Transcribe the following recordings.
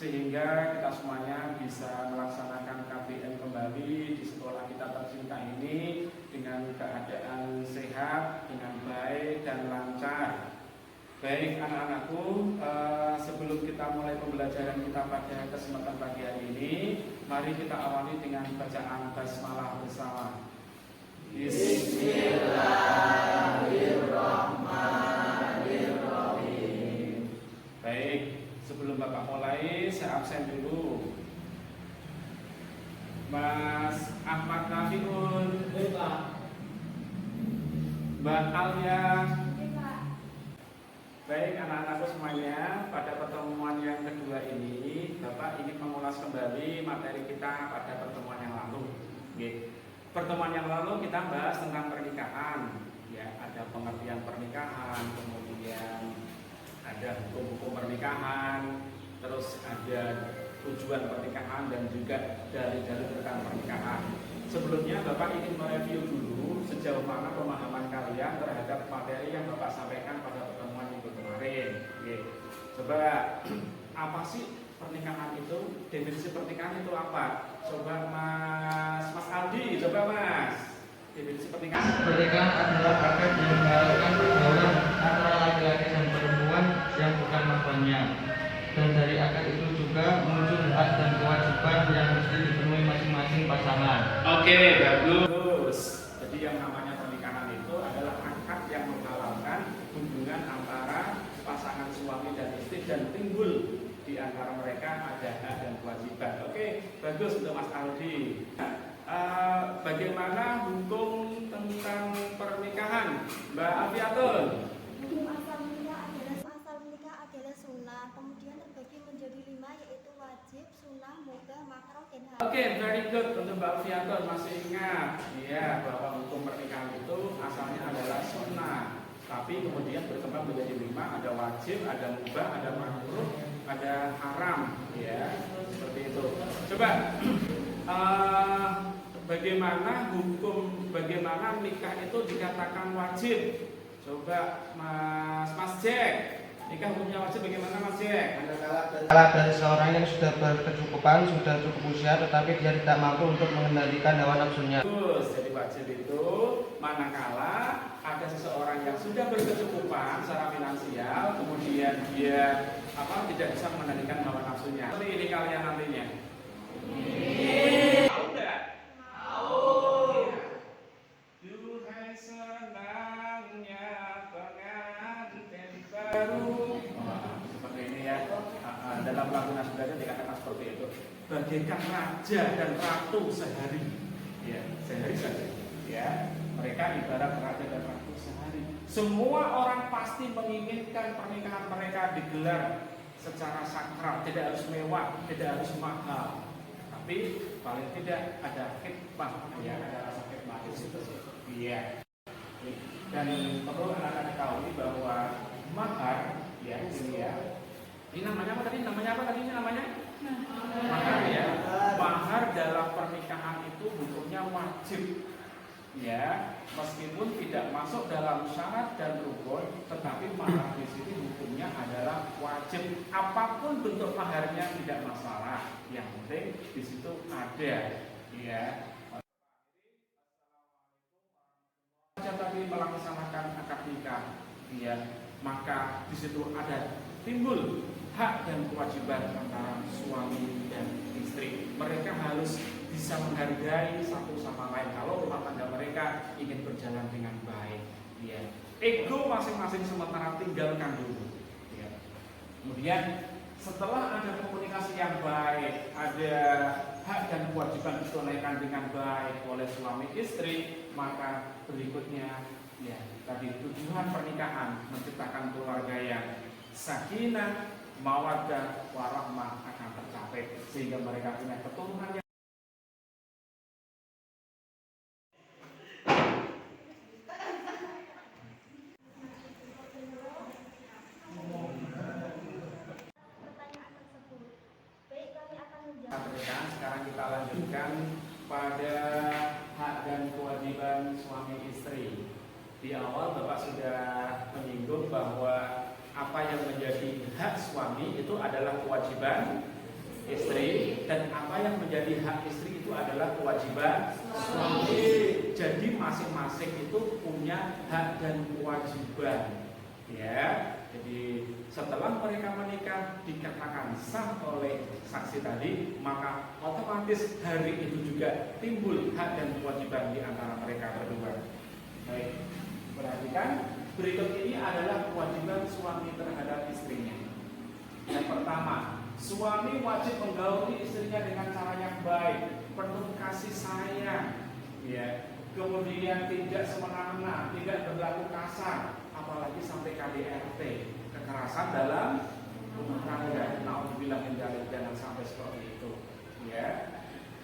sehingga kita semuanya bisa melaksanakan KBM kembali di sekolah kita tercinta ini dengan keadaan sehat, dengan baik dan lancar. Baik anak-anakku, sebelum kita mulai pembelajaran kita pada kesempatan pagi hari ini, mari kita awali dengan bacaan basmalah bersama. Bismillahirrahmanirrahim. Baik, sebelum Bapak mulai, saya absen dulu. Mas Ahmad Nafiun, Mbak Alia. Baik anak-anakku semuanya, pada pertemuan yang kedua ini Bapak ingin mengulas kembali materi kita pada pertemuan yang lalu. Pertemuan yang lalu kita bahas tentang pernikahan, ya, ada pengertian pernikahan, kemudian ada hukum-hukum pernikahan, terus ada tujuan pernikahan dan juga dalil-dalil tentang pernikahan. Sebelumnya Bapak ingin mereview dulu sejauh mana pemahaman kalian terhadap materi yang Bapak sampaikan pada pertemuan minggu kemarin. Coba, apa sih pernikahan itu? Definisi pernikahan itu apa? Coba Mas Aldi, coba Mas. Definisi pernikahan. Pernikahan adalah akad yang mengharapkan pergaulan antara laki-laki dan perempuan yang bukan mahramnya. Dan dari akad itu juga muncul hak dan kewajiban yang mesti dipenuhi masing-masing pasangan. Oke, bagus. Jadi yang namanya pernikahan itu adalah akad yang menghalalkan hubungan antara pasangan suami dan istri dan timbul di antara mereka ada hak dan kewajiban. Oke, bagus untuk Mas Aldi. Bagaimana hukum tentang pernikahan, Mbak Afiatun? Hukum asal menikah adalah sunnah, kemudian terbagi menjadi 5, yaitu wajib, sunnah, mubah, makruh, dan halal. Oke, very good untuk Mbak Afiatun, masih ingat ya bahwa hukum pernikahan itu asalnya adalah sunnah, tapi kemudian berkembang menjadi 5, ada wajib, ada mubah, ada makruh, ada haram, ya seperti itu. Coba bagaimana nikah itu dikatakan wajib? Coba Mas Jack, nikah hukumnya wajib bagaimana Mas Jack? Kalau dari seorang yang sudah berkecukupan, sudah cukup usia, tetapi dia tidak mampu untuk mengendalikan hawa nafsunya. Terus, jadi wajib itu manakala ada seseorang yang sudah berkecukupan secara finansial, kemudian dia tidak bisa mengendalikan hawa nafsunya. Seperti ini kalian nantinya. Tahu nggak? Tahu. Duhai senangnya pengantin baru. Seperti ini ya. Dalam lagu Nasdaqnya dikatakan seperti itu. Bagaikan raja dan ratu sehari. Ya, sehari saja. Ya, mereka ibarat raja dan ratu sehari. Semua orang pasti menginginkan pernikahan mereka digelar secara sakral, tidak harus mewah, tidak harus mahal, tapi paling tidak ada hikmah, ya, ada rasa hikmah di situ. Iya. Dan perlu anak-anak ketahui bahwa mahar, ya, ini ya. Ini namanya apa tadi? Namanya apa tadi? Ini namanya? Mahar, ya. Mahar dalam pernikahan itu hukumnya wajib. Ya, meskipun tidak masuk dalam syarat dan rukun, tetapi mahar di sini hukumnya adalah wajib. Apapun bentuk maharnya tidak masalah, yang penting di situ ada. Ya. Tapi melaksanakan akad nikah, ya, maka di situ ada timbul hak dan kewajiban antara suami dan istri. Mereka harus bisa menghargai satu sama lain kalau rumah tangga mereka ingin berjalan dengan baik. Ya. Ego masing-masing sementara tinggalkan dulu. Ya. Kemudian setelah ada komunikasi yang baik, ada hak dan kewajiban ditunaikan dengan baik oleh suami istri, maka berikutnya, ya, tadi tujuan pernikahan menciptakan keluarga yang sakinah, mawaddah, warahmah akan tercapai sehingga mereka punya keturunan yang pernikahan. Sekarang kita lanjutkan pada hak dan kewajiban suami istri. Di awal Bapak sudah menyinggung bahwa apa yang menjadi hak suami itu adalah kewajiban istri, dan apa yang menjadi hak istri itu adalah kewajiban suami. Jadi masing-masing itu punya hak dan kewajiban. Ya, jadi setelah mereka menikah dikatakan sah oleh saksi tadi, maka otomatis hari itu juga timbul hak dan kewajiban di antara mereka berdua. Baik, perhatikan berikut ini adalah kewajiban suami terhadap istrinya. Yang pertama, suami wajib menggauli istrinya dengan cara yang baik, penuh kasih sayang, ya. Kemudian tidak semena-mena, tidak berlaku kasar, apalagi sampai KDRT, kekerasan dalam rumah tangga. Naudzubillah min dzalik, jangan sampai seperti itu, ya.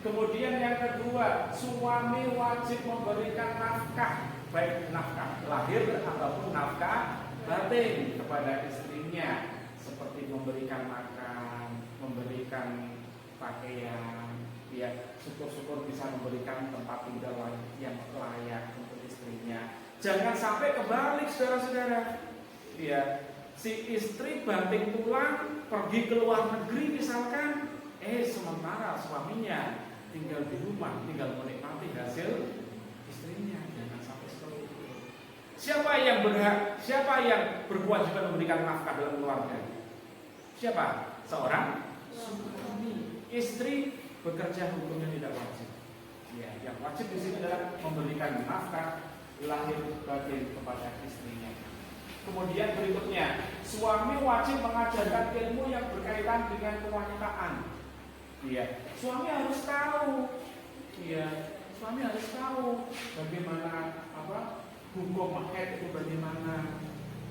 Kemudian yang kedua, suami wajib memberikan nafkah, baik nafkah lahir ataupun nafkah batin kepada istrinya, seperti memberikan makan, memberikan pakaian, ya, syukur-syukur bisa memberikan tempat tinggal yang layak untuk istrinya. Jangan sampai kebalik, saudara-saudara. Ya, si istri banting tulang pergi ke luar negeri misalkan, sementara suaminya tinggal di rumah, tinggal menikmati hasil istrinya. Jangan sampai seperti itu. Siapa yang berhak, siapa yang berkewajiban memberikan nafkah dalam keluarga? Siapa? Seorang suami. Istri bekerja hukumnya tidak wajib. Ya, yang wajib di sini adalah memberikan nafkah lahir batin kepada istrinya. Kemudian berikutnya, suami wajib mengajarkan ilmu yang berkaitan dengan kewanitaan. Ya, suami harus tahu. Ya, suami harus tahu bagaimana hukum haid itu bagaimana.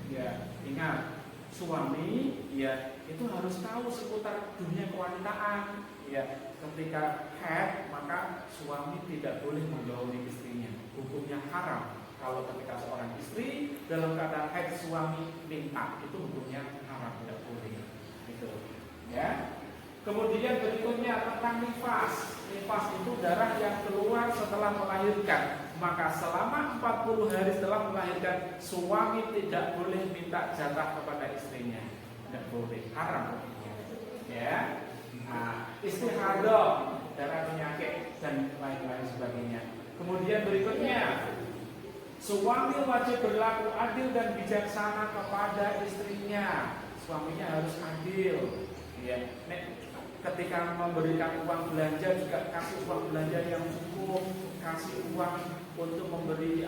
Ya, ingat, suami ya itu harus tahu seputar dunia kewanitaan. Ya, ketika haid maka suami tidak boleh menggauli istrinya. Hukumnya haram. Kalau ketika seorang istri dalam keadaan haid suami minta, itu hukumnya haram, tidak boleh. Gitu. Ya. Kemudian berikutnya tentang nifas. Nifas itu darah yang keluar setelah melahirkan. Maka selama 40 hari setelah melahirkan, suami tidak boleh minta jatah kepada istrinya. Tidak boleh, haram. Ya. Nah, istri hadam, darah penyakit dan lain-lain sebagainya. Kemudian berikutnya, suami wajib berlaku adil dan bijaksana kepada istrinya. Suaminya harus adil. Ya. Ketika memberikan uang belanja juga kasih uang belanja yang cukup, kasih uang untuk memberi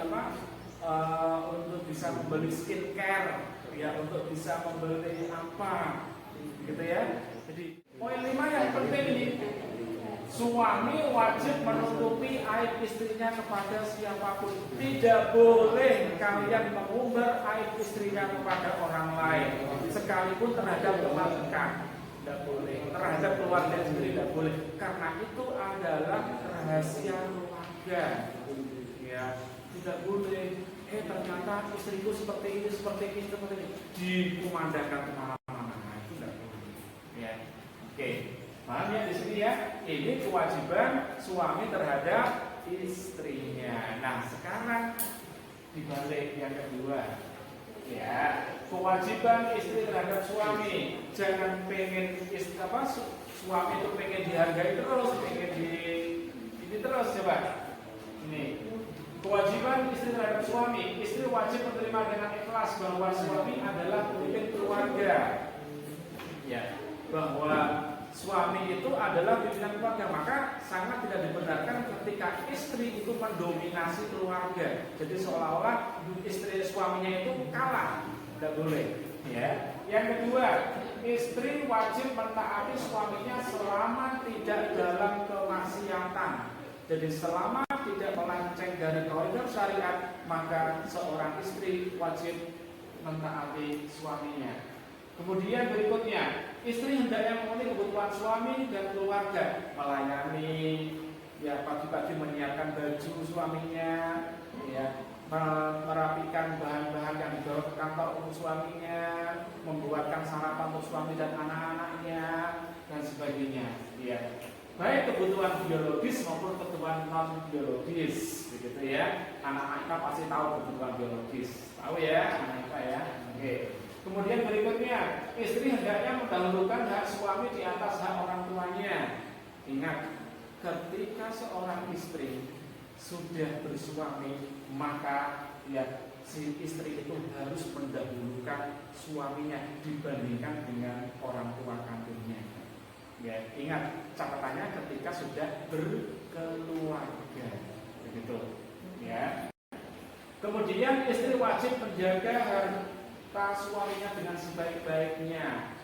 untuk bisa membeli skincare, ya, untuk bisa membeli apa, gitu ya. Jadi poin 5 yang penting ini, suami wajib menutupi aib istrinya kepada siapapun. Tidak boleh kalian mengumbar aib istrinya kepada orang lain, sekalipun terhadap tetangga. Tidak boleh, terhadap keluarga sendiri tidak boleh, karena itu adalah rahasia keluarga. Ya, tidak boleh. Ternyata istriku seperti ini, dikumandangkan kemana-mana. Itu tidak boleh. Ya, oke. Paham ya di sini ya? Ini kewajiban suami terhadap istrinya. Nah, sekarang dibalik yang kedua. Ya, kewajiban istri terhadap suami. Jangan pengen suami itu pengen dihargai terus, pengen ini terus, coba. Ini kewajiban istri terhadap suami. Istri wajib menerima dengan ikhlas bahwa suami adalah pemimpin keluarga. Ya, bahwa suami itu adalah pimpinan keluarga, maka sangat tidak dibenarkan ketika istri itu mendominasi keluarga. Jadi seolah-olah istri suaminya itu kalah, tidak boleh. Ya. Yang kedua, istri wajib mentaati suaminya selama tidak dalam kemaksiatan. Jadi selama tidak melenceng dari koridor syariat, maka seorang istri wajib mentaati suaminya. Kemudian berikutnya, istri hendaknya memenuhi kebutuhan suami dan keluarga, melayani, ya, pagi-pagi menyiapkan baju suaminya, ya, merapikan bahan-bahan yang dibawa ke kantor untuk suaminya, membuatkan sarapan untuk suami dan anak-anaknya, dan sebagainya. Ya, baik kebutuhan biologis maupun kebutuhan non biologis, begitu ya. Anak-anak kita pasti tahu kebutuhan biologis, tahu ya, anak kita ya. Oke. Kemudian berikutnya, istri hendaknya mendahulukan hak suami di atas hak orang tua tuanya. Ingat, ketika seorang istri sudah bersuami, maka ya si istri itu harus mendahulukan suaminya dibandingkan dengan orang tua kandungnya. Ya, ingat catatannya ketika sudah berkeluarga, begitu. Ya. Kemudian istri wajib menjaga harta suaminya dengan sebaik-baiknya.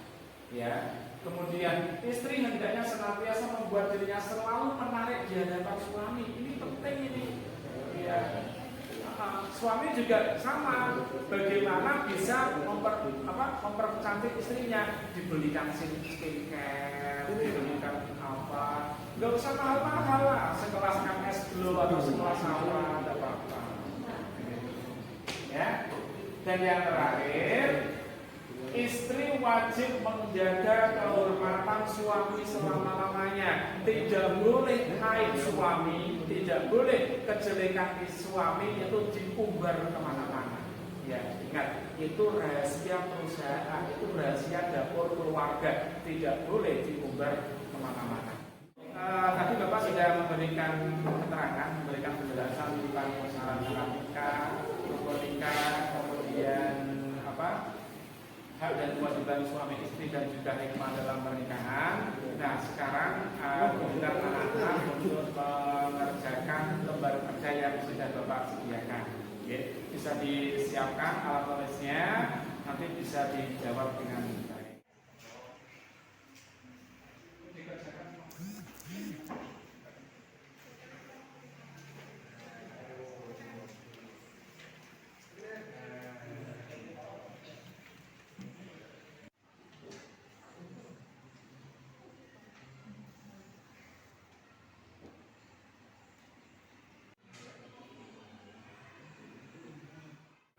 Ya. Kemudian istri hendaknya senantiasa membuat dirinya selalu menarik di hadapan suami. Ini penting ini. Ya. Suami juga sama. Bagaimana bisa mempercantik istrinya? Dibelikan skincare, dibelikan apa? Gak usah mahal-mahal lah. Sekelas MS Glow atau sekelas apa, tidak apa-apa. Ya. Dan yang terakhir, istri wajib menjaga kehormatan suami selama-lamanya. Tidak boleh aib suami, tidak boleh kejelekan suami itu diumbar kemana-mana. Ya, ingat, itu rahasia perusahaan, itu rahasia dapur keluarga, tidak boleh diumbar kemana-mana. Tadi Bapak sudah memberikan keterangan, memberikan penjelasan tentang persyaratan nikah, rukun nikah, kemudian hak dan kewajiban suami istri dan juga hikmah dalam pernikahan. Nah, sekarang giliran anak-anak untuk mengerjakan lembar kerja yang sudah Bapak sediakan. Bisa disiapkan alat tulisnya, nanti bisa dijawab dengan baik.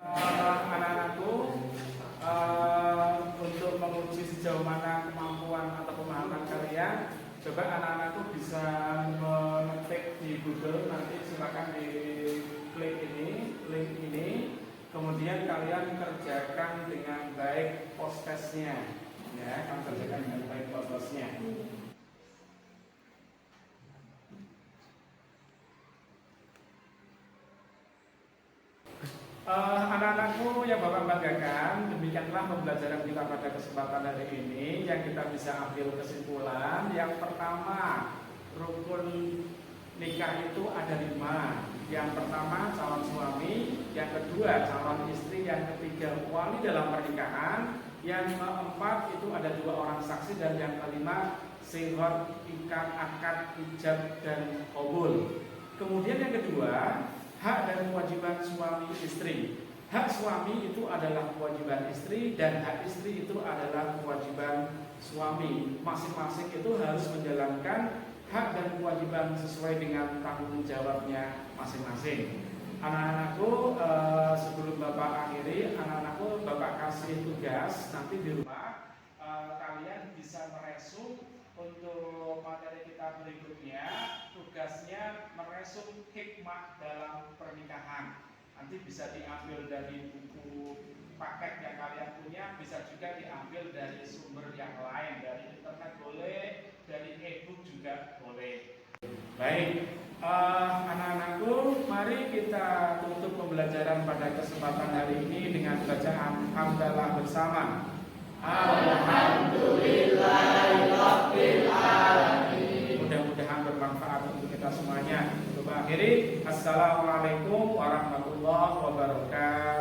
Anak-anakku, untuk menguji sejauh mana kemampuan atau pemahaman kalian, coba anak-anakku bisa mengetik di Google, nanti silakan di klik ini, link ini, kemudian kalian kerjakan dengan baik post testnya, ya, kalian kerjakan dengan baik post testnya. Anak-anakku yang Bapak banggakan, demikianlah pembelajaran kita pada kesempatan hari ini. Yang kita bisa ambil kesimpulan, yang pertama, rukun nikah itu ada 5. Yang pertama calon suami, yang kedua calon istri, yang ketiga wali dalam pernikahan, yang keempat itu ada 2 orang saksi, dan yang kelima sighar, ikat, akad, ijab, dan qabul. Kemudian yang kedua, hak dan kewajiban suami istri. Hak suami itu adalah kewajiban istri, dan hak istri itu adalah kewajiban suami. Masing-masing itu harus menjalankan hak dan kewajiban sesuai dengan tanggung jawabnya masing-masing. Anak-anakku, sebelum Bapak akhiri, anak-anakku Bapak kasih tugas nanti di rumah, kalian bisa meresum untuk materi kita berikutnya. Tugasnya meresum hikmah dalam pernikahan. Nanti bisa diambil dari buku paket yang kalian punya, bisa juga diambil dari sumber yang lain, dari internet boleh, dari e-book juga boleh. Baik, anak-anakku, mari kita tutup pembelajaran pada kesempatan hari ini dengan bacaan hamdalah bersama. Alhamdulillahirabbil alamin. Mudah-mudahan bermanfaat untuk kita semuanya. Untuk akhiri, assalamualaikum warahmatullahi wabarakatuh.